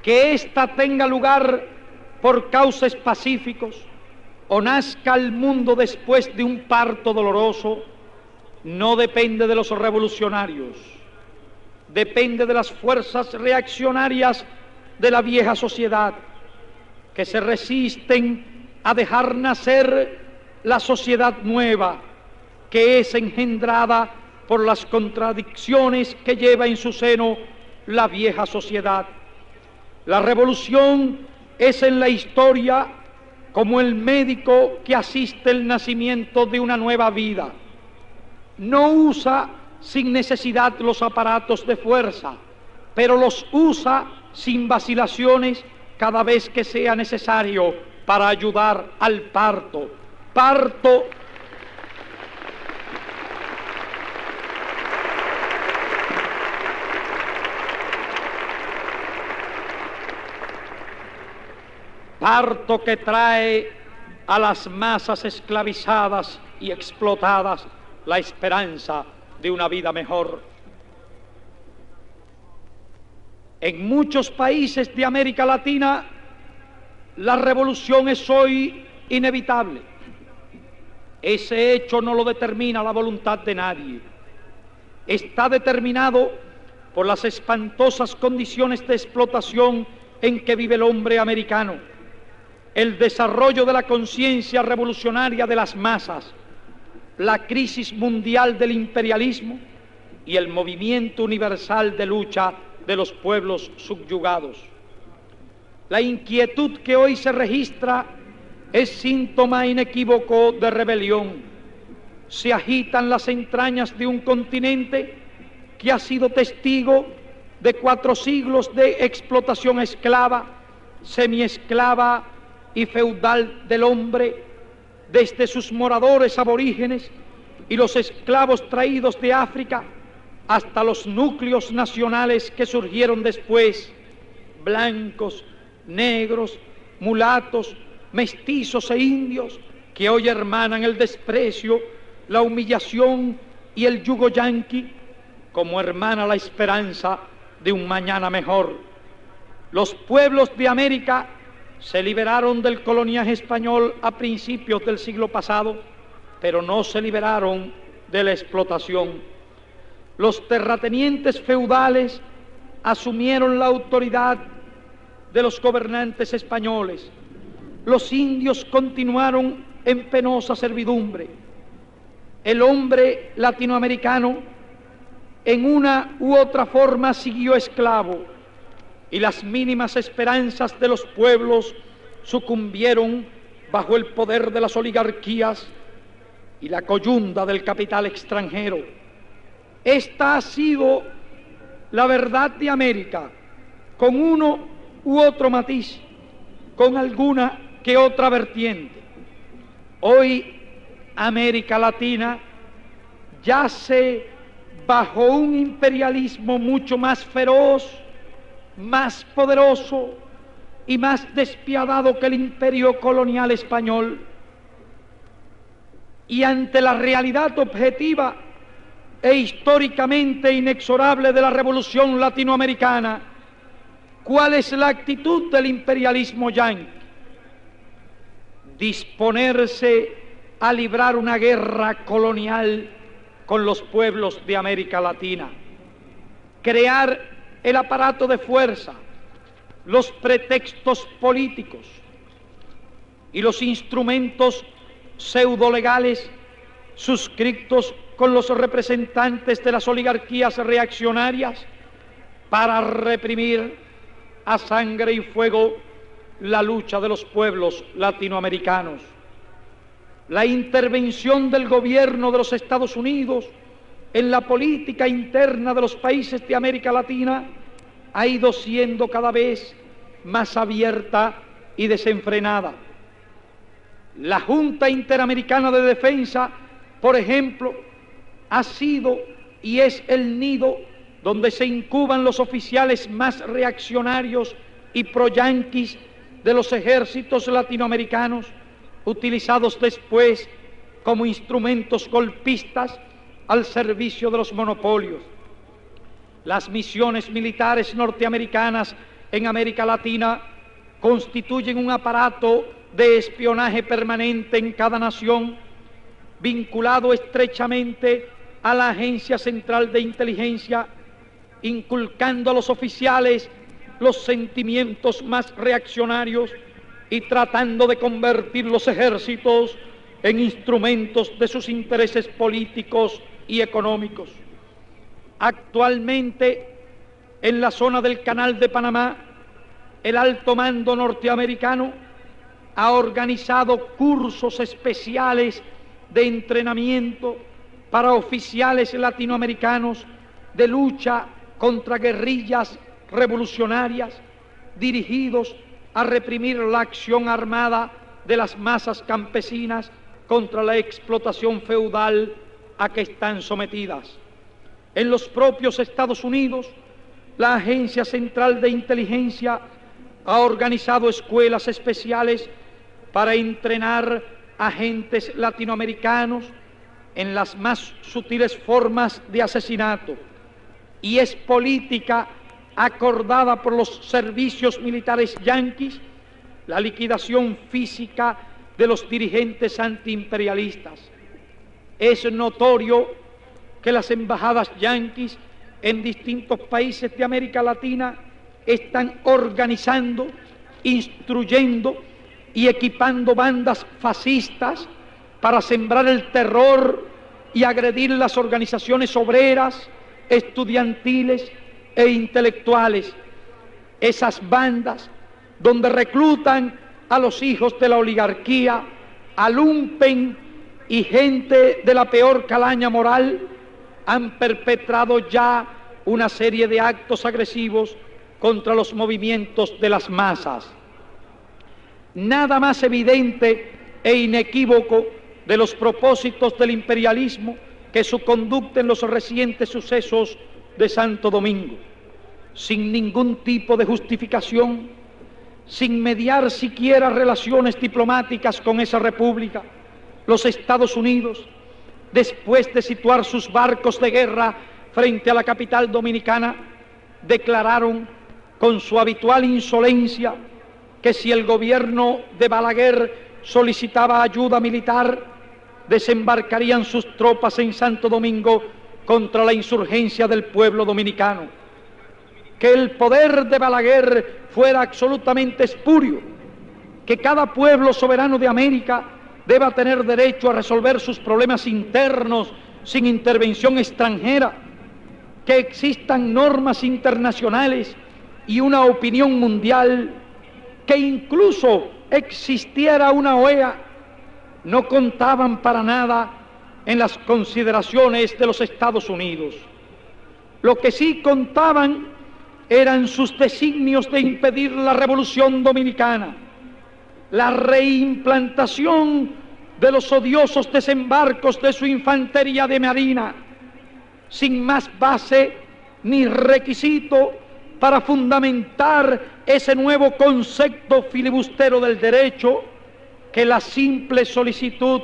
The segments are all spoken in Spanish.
que ésta tenga lugar por cauces pacíficos o nazca al mundo después de un parto doloroso, no depende de los revolucionarios, depende de las fuerzas reaccionarias de la vieja sociedad, que se resisten a dejar nacer la sociedad nueva, que es engendrada por las contradicciones que lleva en su seno la vieja sociedad. La revolución es en la historia como el médico que asiste el nacimiento de una nueva vida. No usa sin necesidad los aparatos de fuerza, pero los usa sin vacilaciones cada vez que sea necesario para ayudar al parto. Parto que trae a las masas esclavizadas y explotadas la esperanza de una vida mejor. En muchos países de América Latina, la revolución es hoy inevitable. Ese hecho no lo determina la voluntad de nadie. Está determinado por las espantosas condiciones de explotación en que vive el hombre americano, el desarrollo de la conciencia revolucionaria de las masas, la crisis mundial del imperialismo y el movimiento universal de lucha de los pueblos subyugados. La inquietud que hoy se registra es síntoma inequívoco de rebelión. Se agitan las entrañas de un continente que ha sido testigo de 4 siglos de explotación esclava, semiesclava y feudal del hombre, desde sus moradores aborígenes y los esclavos traídos de África hasta los núcleos nacionales que surgieron después, blancos, negros, mulatos, mestizos e indios, que hoy hermanan el desprecio, la humillación y el yugo yanqui, como hermana la esperanza de un mañana mejor. Los pueblos de América se liberaron del coloniaje español a principios del siglo pasado, pero no se liberaron de la explotación. Los terratenientes feudales asumieron la autoridad de los gobernantes españoles. Los indios continuaron en penosa servidumbre. El hombre latinoamericano en una u otra forma siguió esclavo, y las mínimas esperanzas de los pueblos sucumbieron bajo el poder de las oligarquías y la coyunda del capital extranjero. Esta ha sido la verdad de América, con uno u otro matiz, con alguna que otra vertiente. Hoy América Latina yace bajo un imperialismo mucho más feroz, más poderoso y más despiadado que el imperio colonial español. Y ante la realidad objetiva e históricamente inexorable de la revolución latinoamericana, ¿cuál es la actitud del imperialismo yanqui? Disponerse a librar una guerra colonial con los pueblos de América Latina, crear el aparato de fuerza, los pretextos políticos y los instrumentos pseudolegales suscritos con los representantes de las oligarquías reaccionarias para reprimir a sangre y fuego la lucha de los pueblos latinoamericanos. La intervención del gobierno de los Estados Unidos en la política interna de los países de América Latina ha ido siendo cada vez más abierta y desenfrenada. La Junta Interamericana de Defensa, por ejemplo, ha sido y es el nido donde se incuban los oficiales más reaccionarios y pro-yanquis de los ejércitos latinoamericanos, utilizados después como instrumentos golpistas al servicio de los monopolios. Las misiones militares norteamericanas en América Latina constituyen un aparato de espionaje permanente en cada nación, vinculado estrechamente a la Agencia Central de Inteligencia, inculcando a los oficiales los sentimientos más reaccionarios y tratando de convertir los ejércitos en instrumentos de sus intereses políticos y económicos. Actualmente, en la zona del Canal de Panamá, el alto mando norteamericano ha organizado cursos especiales de entrenamiento para oficiales latinoamericanos de lucha contra guerrillas revolucionarias dirigidos a reprimir la acción armada de las masas campesinas contra la explotación feudal a que están sometidas. En los propios Estados Unidos, la Agencia Central de Inteligencia ha organizado escuelas especiales para entrenar agentes latinoamericanos en las más sutiles formas de asesinato, y es política acordada por los servicios militares yanquis la liquidación física de los dirigentes antiimperialistas. Es notorio que las embajadas yanquis en distintos países de América Latina están organizando, instruyendo y equipando bandas fascistas para sembrar el terror y agredir las organizaciones obreras, estudiantiles e intelectuales. Esas bandas donde reclutan a los hijos de la oligarquía, a lumpen y gente de la peor calaña moral, han perpetrado ya una serie de actos agresivos contra los movimientos de las masas. Nada más evidente e inequívoco de los propósitos del imperialismo que su conducta en los recientes sucesos de Santo Domingo. Sin ningún tipo de justificación, sin mediar siquiera relaciones diplomáticas con esa república, los Estados Unidos, después de situar sus barcos de guerra frente a la capital dominicana, declararon con su habitual insolencia que si el gobierno de Balaguer solicitaba ayuda militar, desembarcarían sus tropas en Santo Domingo contra la insurgencia del pueblo dominicano. Que el poder de Balaguer fuera absolutamente espurio, que cada pueblo soberano de América deba tener derecho a resolver sus problemas internos sin intervención extranjera, que existan normas internacionales y una opinión mundial, que incluso existiera una OEA, no contaban para nada en las consideraciones de los Estados Unidos. Lo que sí contaban eran sus designios de impedir la Revolución Dominicana, la reimplantación de los odiosos desembarcos de su infantería de marina, sin más base ni requisito para fundamentar ese nuevo concepto filibustero del derecho que la simple solicitud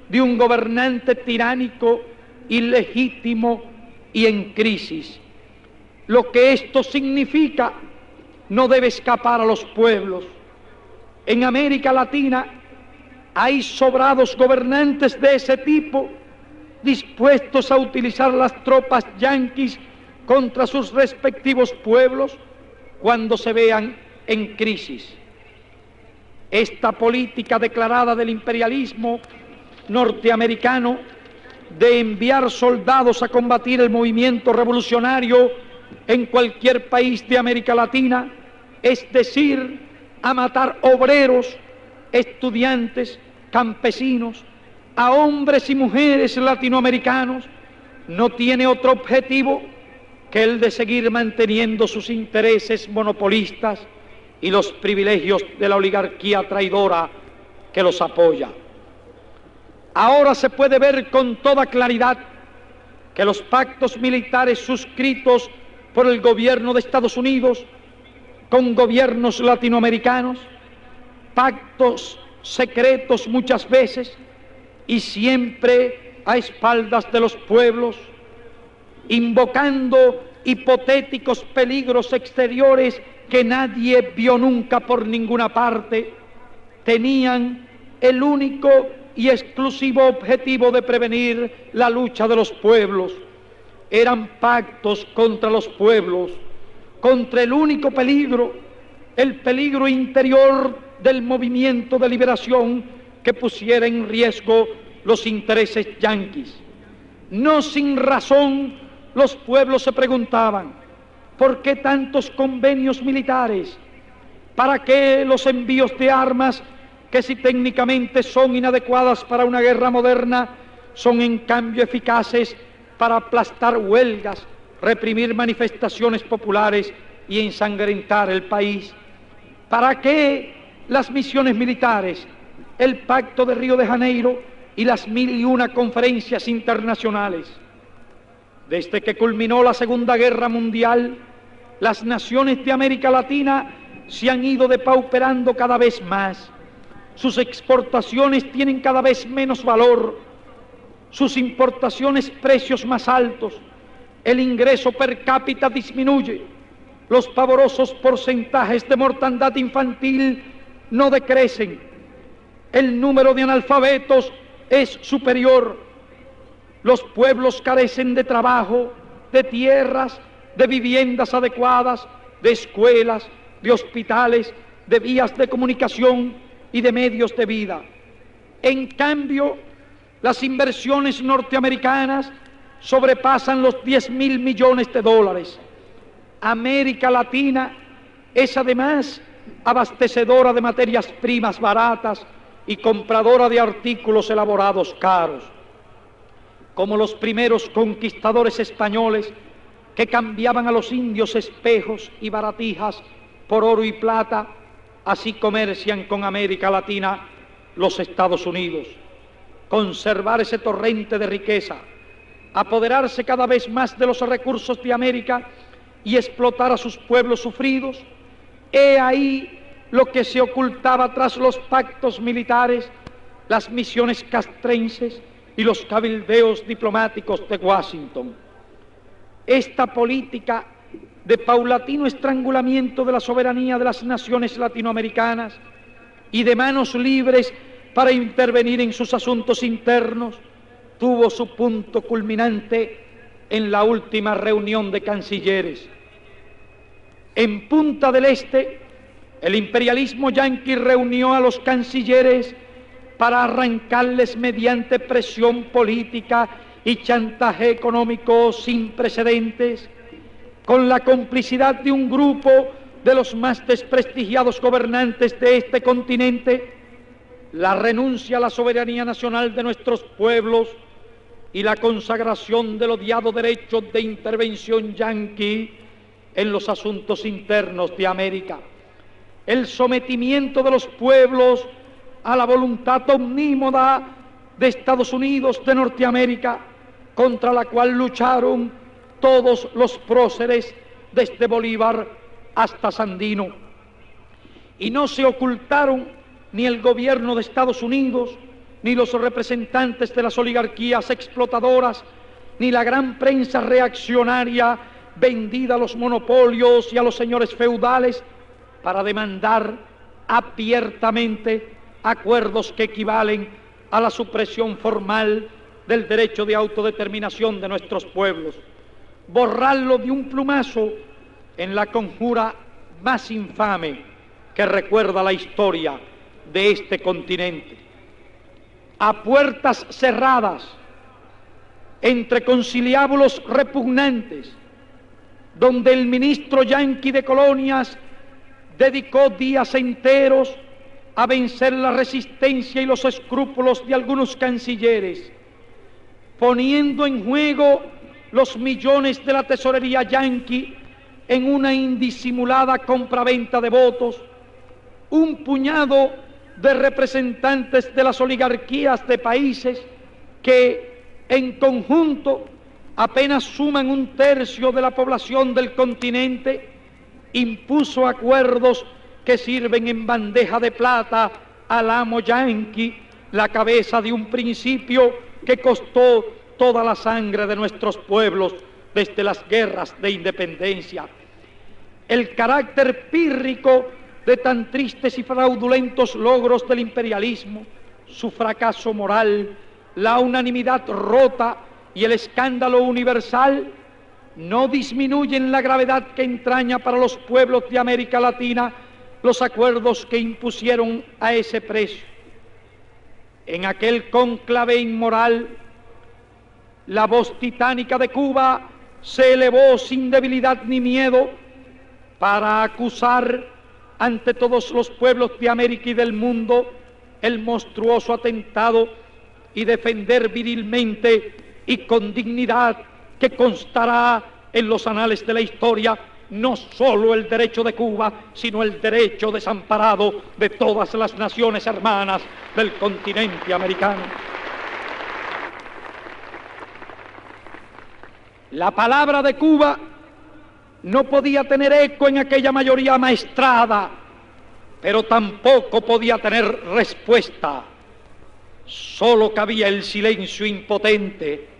de un gobernante tiránico, ilegítimo y en crisis. Lo que esto significa no debe escapar a los pueblos. En América Latina hay sobrados gobernantes de ese tipo dispuestos a utilizar las tropas yanquis contra sus respectivos pueblos cuando se vean en crisis. Esta política declarada del imperialismo norteamericano de enviar soldados a combatir el movimiento revolucionario en cualquier país de América Latina, es decir, a matar obreros, estudiantes, campesinos, a hombres y mujeres latinoamericanos, no tiene otro objetivo que el de seguir manteniendo sus intereses monopolistas y los privilegios de la oligarquía traidora que los apoya. Ahora se puede ver con toda claridad que los pactos militares suscritos por el gobierno de Estados Unidos con gobiernos latinoamericanos, pactos secretos muchas veces y siempre a espaldas de los pueblos, invocando hipotéticos peligros exteriores que nadie vio nunca por ninguna parte, tenían el único y exclusivo objetivo de prevenir la lucha de los pueblos. Eran pactos contra los pueblos, contra el único peligro, el peligro interior del movimiento de liberación que pusiera en riesgo los intereses yanquis. No sin razón, los pueblos se preguntaban, ¿por qué tantos convenios militares? ¿Para qué los envíos de armas que, si técnicamente son inadecuadas para una guerra moderna, son en cambio eficaces para aplastar huelgas, reprimir manifestaciones populares y ensangrentar el país? ¿Para qué las misiones militares, el Pacto de Río de Janeiro y las 1001 conferencias internacionales? Desde que culminó la Segunda Guerra Mundial, las naciones de América Latina se han ido depauperando cada vez más. Sus exportaciones tienen cada vez menos valor, sus importaciones precios más altos, el ingreso per cápita disminuye, los pavorosos porcentajes de mortandad infantil no decrecen, el número de analfabetos es superior, los pueblos carecen de trabajo, de tierras, de viviendas adecuadas, de escuelas, de hospitales, de vías de comunicación y de medios de vida. En cambio, las inversiones norteamericanas sobrepasan los 10.000 millones de dólares. América Latina es además abastecedora de materias primas baratas y compradora de artículos elaborados caros. Como los primeros conquistadores españoles que cambiaban a los indios espejos y baratijas por oro y plata, así comercian con América Latina los Estados Unidos. Conservar ese torrente de riqueza, apoderarse cada vez más de los recursos de América y explotar a sus pueblos sufridos, he ahí lo que se ocultaba tras los pactos militares, las misiones castrenses y los cabildeos diplomáticos de Washington. Esta política de paulatino estrangulamiento de la soberanía de las naciones latinoamericanas y de manos libres para intervenir en sus asuntos internos, tuvo su punto culminante en la última reunión de cancilleres. En Punta del Este, el imperialismo yanqui reunió a los cancilleres para arrancarles mediante presión política y chantaje económico sin precedentes, con la complicidad de un grupo de los más desprestigiados gobernantes de este continente, la renuncia a la soberanía nacional de nuestros pueblos y la consagración del odiado derecho de intervención yanqui en los asuntos internos de América, el sometimiento de los pueblos a la voluntad omnímoda de Estados Unidos de Norteamérica, contra la cual lucharon todos los próceres desde Bolívar hasta Sandino. Y no se ocultaron ni el gobierno de Estados Unidos, ni los representantes de las oligarquías explotadoras, ni la gran prensa reaccionaria vendida a los monopolios y a los señores feudales para demandar abiertamente acuerdos que equivalen a la supresión formal del derecho de autodeterminación de nuestros pueblos, borrarlo de un plumazo en la conjura más infame que recuerda la historia de este continente. A puertas cerradas, entre conciliábulos repugnantes, donde el ministro yanqui de Colonias dedicó días enteros a vencer la resistencia y los escrúpulos de algunos cancilleres, poniendo en juego los millones de la tesorería yanqui en una indisimulada compraventa de votos, un puñado de representantes de las oligarquías de países que en conjunto apenas suman 1/3 de la población del continente, impuso acuerdos que sirven en bandeja de plata al amo yanqui, la cabeza de un principio que costó toda la sangre de nuestros pueblos desde las guerras de independencia. El carácter pírrico de tan tristes y fraudulentos logros del imperialismo, su fracaso moral, la unanimidad rota y el escándalo universal no disminuyen la gravedad que entraña para los pueblos de América Latina los acuerdos que impusieron a ese precio. En aquel cónclave inmoral, la voz titánica de Cuba se elevó sin debilidad ni miedo para acusar ante todos los pueblos de América y del mundo el monstruoso atentado y defender virilmente y con dignidad que constará en los anales de la historia no solo el derecho de Cuba, sino el derecho desamparado de todas las naciones hermanas del continente americano. La palabra de Cuba no podía tener eco en aquella mayoría amaestrada, pero tampoco podía tener respuesta. Solo cabía el silencio impotente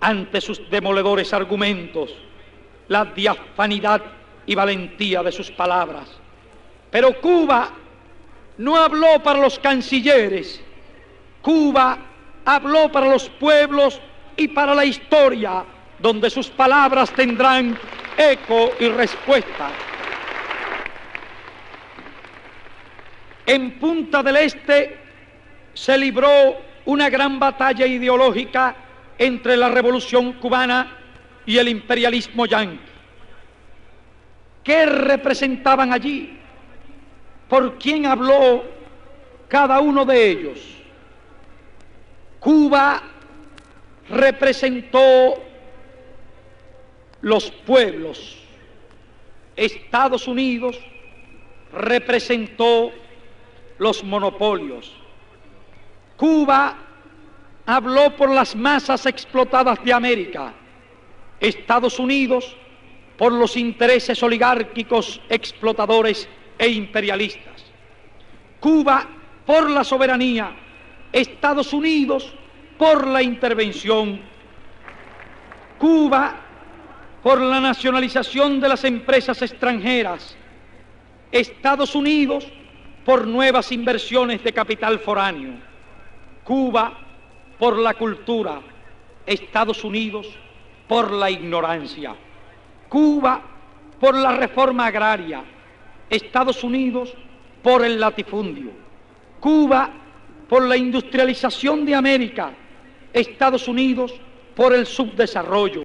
ante sus demoledores argumentos, la diafanidad y valentía de sus palabras. Pero Cuba no habló para los cancilleres, Cuba habló para los pueblos y para la historia, donde sus palabras tendrán eco y respuesta. En Punta del Este se libró una gran batalla ideológica entre la Revolución Cubana y el imperialismo yanqui. ¿Qué representaban allí? ¿Por quién habló cada uno de ellos? Cuba representó los pueblos. Estados Unidos representó los monopolios. Cuba habló por las masas explotadas de América. Estados Unidos por los intereses oligárquicos, explotadores e imperialistas. Cuba por la soberanía. Estados Unidos por la intervención. Cuba por la nacionalización de las empresas extranjeras. Estados Unidos por nuevas inversiones de capital foráneo. Cuba por la cultura, Estados Unidos por la ignorancia. Cuba por la reforma agraria, Estados Unidos por el latifundio. Cuba por la industrialización de América, Estados Unidos por el subdesarrollo.